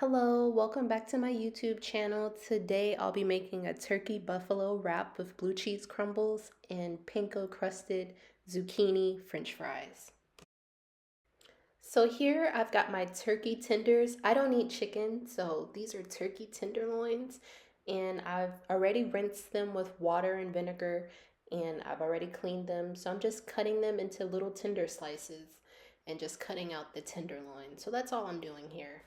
Hello, welcome back to my YouTube channel. Today I'll be making a turkey buffalo wrap with blue cheese crumbles and panko crusted zucchini French fries. So here I've got my turkey tenders. I don't eat chicken, so these are turkey tenderloins, and I've already rinsed them with water and vinegar, and I've already cleaned them. So I'm just cutting them into little tender slices and just cutting out the tenderloin. So that's all I'm doing here.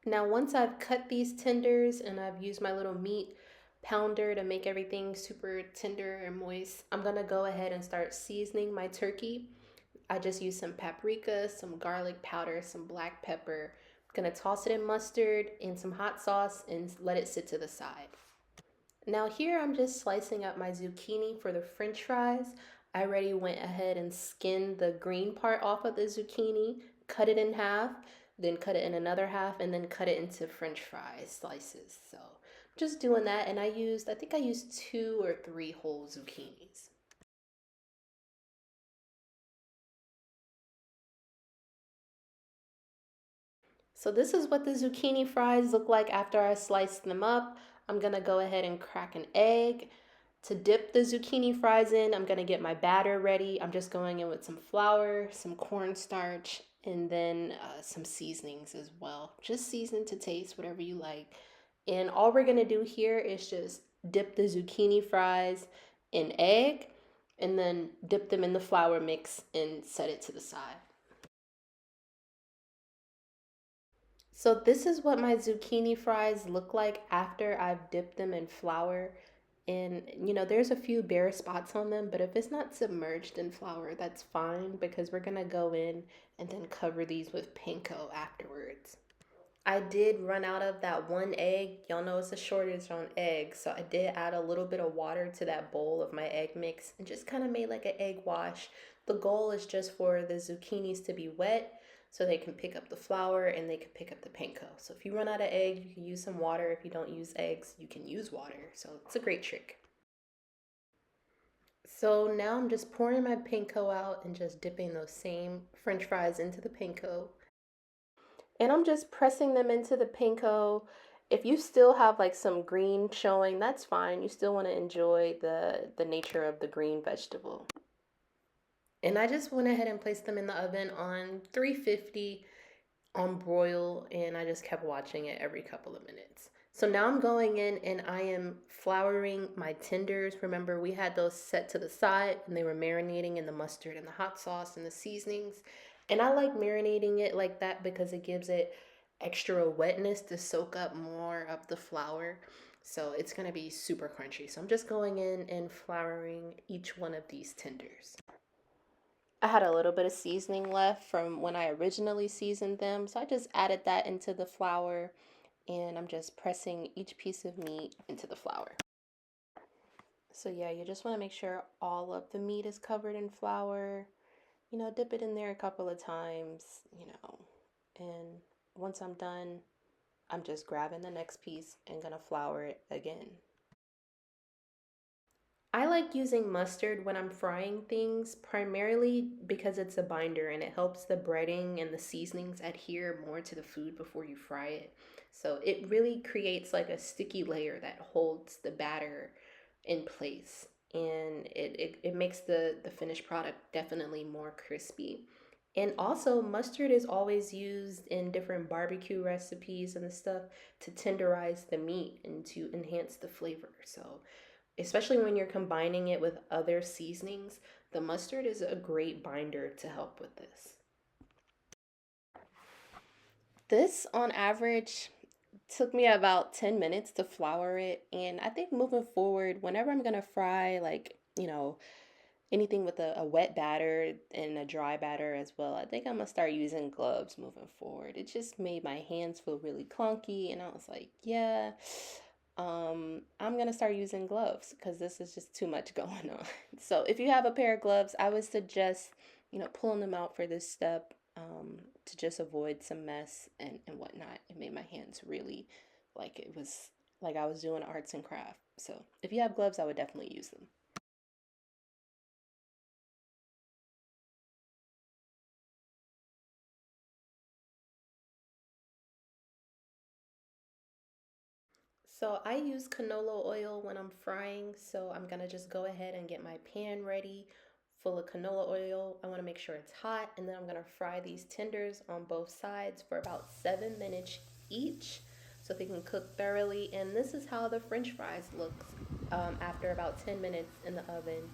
Now, once I've cut these tenders and I've used my little meat pounder to make everything super tender and moist, I'm gonna go ahead and start seasoning my turkey. I just use some paprika, some garlic powder, some black pepper. I'm gonna toss it in mustard and some hot sauce and let it sit to the side. Now here I'm just slicing up my zucchini for the French fries. I already went ahead and skinned the green part off of the zucchini, cut it in half, then cut it in another half, and then cut it into French fry slices. So I'm just doing that, and I think I used 2 or 3 whole zucchinis. So this is what the zucchini fries look like after I sliced them up. I'm gonna go ahead and crack an egg. To dip the zucchini fries in, I'm gonna get my batter ready. I'm just going in with some flour, some cornstarch, and then some seasonings as well. Just season to taste, whatever you like. And all we're gonna do here is just dip the zucchini fries in egg and then dip them in the flour mix and set it to the side. So this is what my zucchini fries look like after I've dipped them in flour. And there's a few bare spots on them, but if it's not submerged in flour, that's fine because we're gonna go in and then cover these with panko afterwards. I did run out of that one egg. Y'all know it's a shortage on eggs, so I did add a little bit of water to that bowl of my egg mix and just kind of made like an egg wash. The goal is just for the zucchinis to be wet so they can pick up the flour and they can pick up the panko. So if you run out of egg, you can use some water. If you don't use eggs, you can use water. So it's a great trick. So now I'm just pouring my panko out and just dipping those same French fries into the panko. And I'm just pressing them into the panko. If you still have like some green showing, that's fine. You still want to enjoy the nature of the green vegetable. And I just went ahead and placed them in the oven on 350 on broil, and I just kept watching it every couple of minutes. So now I'm going in and I am flouring my tenders. Remember, we had those set to the side and they were marinating in the mustard and the hot sauce and the seasonings. And I like marinating it like that because it gives it extra wetness to soak up more of the flour. So it's going to be super crunchy. So I'm just going in and flouring each one of these tenders. I had a little bit of seasoning left from when I originally seasoned them, so I just added that into the flour, and I'm just pressing each piece of meat into the flour. So yeah, you just want to make sure all of the meat is covered in flour. Dip it in there a couple of times, and once I'm done, I'm just grabbing the next piece and gonna flour it again. I like using mustard when I'm frying things, primarily because it's a binder and it helps the breading and the seasonings adhere more to the food before you fry it. So it really creates like a sticky layer that holds the batter in place, and it makes the finished product definitely more crispy. And also, mustard is always used in different barbecue recipes and stuff to tenderize the meat and to enhance the flavor. So especially when you're combining it with other seasonings, the mustard is a great binder to help with this. This, on average, took me about 10 minutes to flour it. And I think moving forward, whenever I'm going to fry, like, anything with a wet batter and a dry batter as well, I think I'm going to start using gloves moving forward. It just made my hands feel really clunky. And I was like, yeah. I'm gonna start using gloves because this is just too much going on. So if you have a pair of gloves, I would suggest, pulling them out for this step, to just avoid some mess and whatnot. It made my hands really like it was like I was doing arts and craft. So if you have gloves, I would definitely use them. So I use canola oil when I'm frying, so I'm gonna just go ahead and get my pan ready full of canola oil. I wanna make sure it's hot, and then I'm gonna fry these tenders on both sides for about 7 minutes each so they can cook thoroughly. And this is how the French fries look after about 10 minutes in the oven.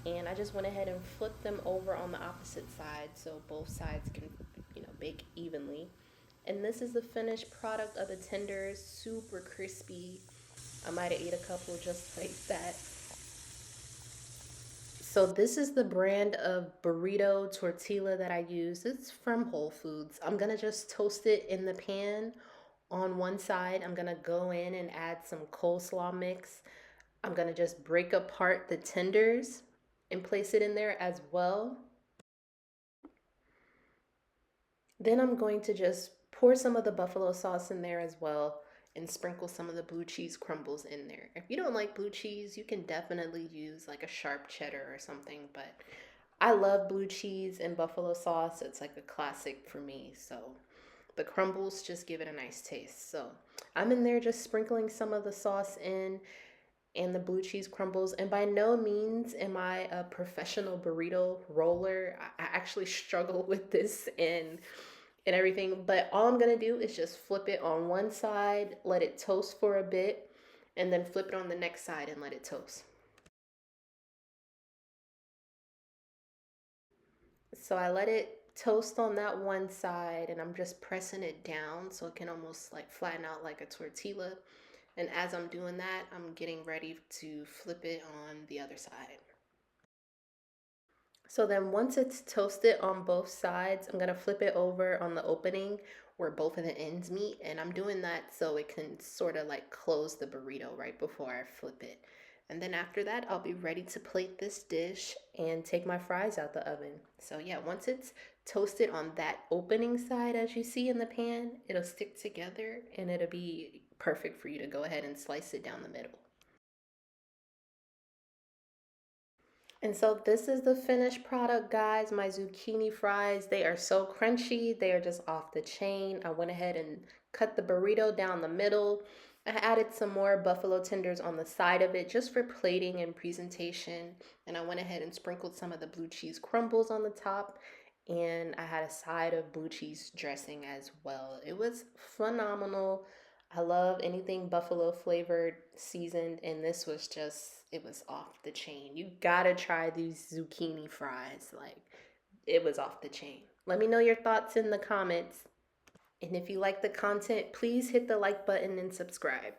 And I just went ahead and flipped them over on the opposite side so both sides can, bake evenly. And this is the finished product of the tenders, super crispy. I might have ate a couple just like that. So this is the brand of burrito tortilla that I use. It's from Whole Foods. I'm gonna just toast it in the pan on one side. I'm gonna go in and add some coleslaw mix. I'm gonna just break apart the tenders and place it in there as well. Then I'm going to just pour some of the buffalo sauce in there as well and sprinkle some of the blue cheese crumbles in there. If you don't like blue cheese, you can definitely use like a sharp cheddar or something, but I love blue cheese and buffalo sauce. It's like a classic for me. So the crumbles just give it a nice taste. So I'm in there just sprinkling some of the sauce in and the blue cheese crumbles. And by no means am I a professional burrito roller. I actually struggle with this and everything, but all I'm gonna do is just flip it on one side, let it toast for a bit, and then flip it on the next side and let it toast. So I let it toast on that one side, and I'm just pressing it down so it can almost like flatten out like a tortilla. And as I'm doing that, I'm getting ready to flip it on the other side. So then once it's toasted on both sides, I'm gonna flip it over on the opening where both of the ends meet. And I'm doing that so it can sort of like close the burrito right before I flip it. And then after that, I'll be ready to plate this dish and take my fries out the oven. So yeah, once it's toasted on that opening side, as you see in the pan, it'll stick together and it'll be perfect for you to go ahead and slice it down the middle. And so this is the finished product, guys. My zucchini fries, they are so crunchy. They are just off the chain. I went ahead and cut the burrito down the middle. I added some more buffalo tenders on the side of it just for plating and presentation. And I went ahead and sprinkled some of the blue cheese crumbles on the top. And I had a side of blue cheese dressing as well. It was phenomenal. I love anything buffalo flavored, seasoned, and this was just, it was off the chain. You gotta try these zucchini fries. Like, it was off the chain. Let me know your thoughts in the comments. And if you like the content, please hit the like button and subscribe.